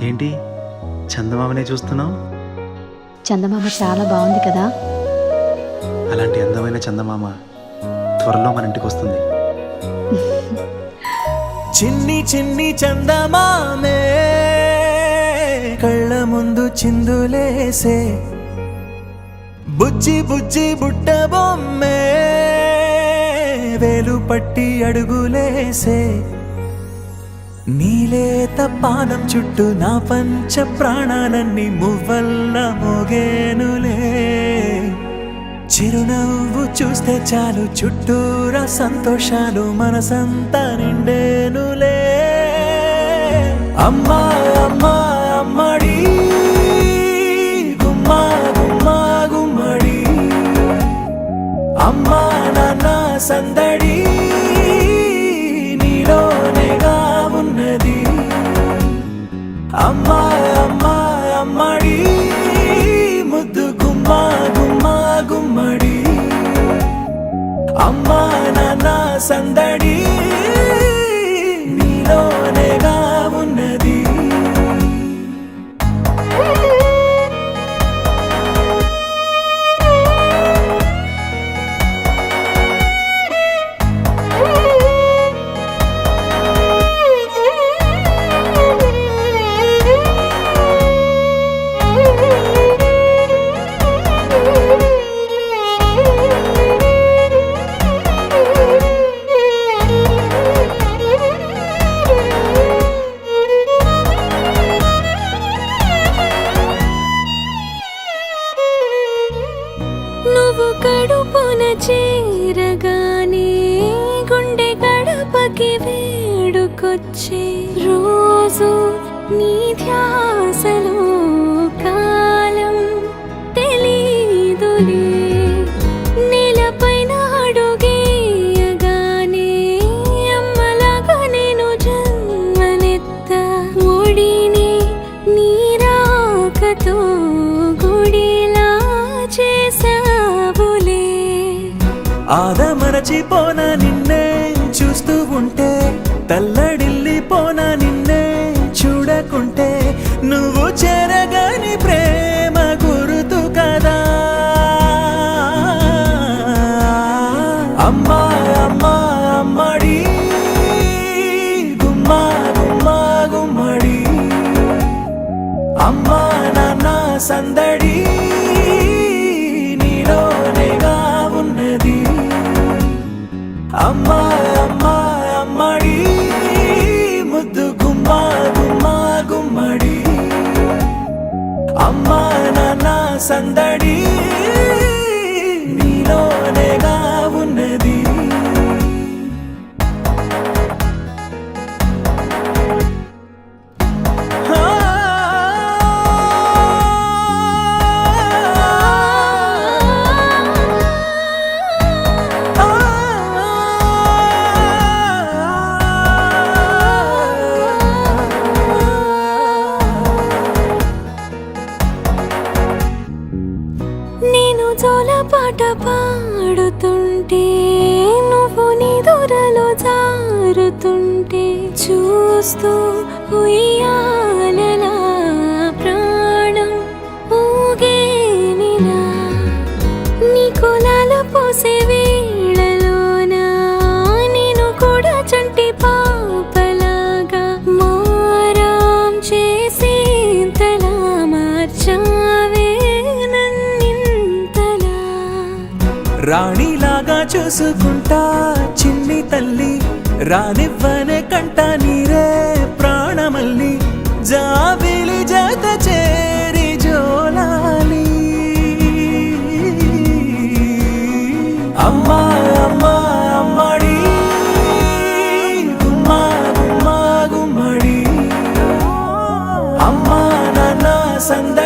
ఏంటి చందమామనే చూస్తున్నావు? చందమామ చాలా బాగుంది కదా. అలాంటి అందమైన చందమామ త్వరలో మన ఇంటికి వస్తుంది. చిన్ని చిన్ని చందమామే కళ్ళ ముందు చిందులేసే, బుజ్జి బుజ్జి బుట్ట బొమ్మే వేలు పట్టి అడుగులేసే, నీలేత పానం చుట్టూ నా పంచ ప్రాణాలన్నీ మువ్వల్ల మోగేనులే. చిరునవ్వు చూస్తే చాలు చుట్టూరా సంతోషాలు మనసంతా నిండేనులే. అమ్మా అమ్మా అమ్మడి గుమ్మా గుమ్మా గుమ్మడి, అమ్మా నాన్న సందడి నీలోనేగా ఉన్నది. అమ్మా అమ్మా అమ్మడి ముద్దు గుమ్మా గుమ్మా గుమ్మడి, అమ్మా నాన్న సందడి నీలోనేగా ఉన్నది. నువ్వు కడుపున చేరగానే గుండె గడపకి వేడుకొచ్చే రోజు నీ ధ్యాసలో కాలం తెలీదులే. నేలపైన అడుగేయగానే అమ్మలాగా నేను జన్మనెత్త, ఒడిని నీ రాకతో గుడిలా చేసావులే. ఆదమరచిపోన నిన్నే చూస్తూ ఉంటే, తల్లడిల్లిపోన నిన్నే చూడకుంటే, నువ్వు చెరగని ప్రేమ గురుతు కదా. అమ్మా అమ్మా అమ్మడి గుమ్మా గుమ్మా గుమ్మడి, అమ్మా నాన్న సందడి నీలోనేగా ఉన్నది. అమ్మా అమ్మా అమ్మడి ముద్దు గుమ్మా గుమ్మా గుమ్మడి, అమ్మా నాన్న సందడి నీలోనేగా ఉన్నది. నేను జోలపాట పాడుతుంటే, నువ్వు నిదురలో జారుతుంటే, చూస్తూ ఉయ్యాలలా ప్రాణం ఊగేనిలా. నీ కులాల పోసే వేళలోన నేను కూడా చంటి పాపలాగా మారాం చేసేంతలా మార్చావే నన్నింతలా. రాణిలాగా చూసుకుంటా చిన్ని తల్లి, రానివ్వనే కంట నీరే ప్రాణమల్లి, జాబిలి జత చేరి జోలాలి. అమ్మా అమ్మా అమ్మడి గుమ్మా గుమ్మా గుమ్మడి, అమ్మా నాన్న సంద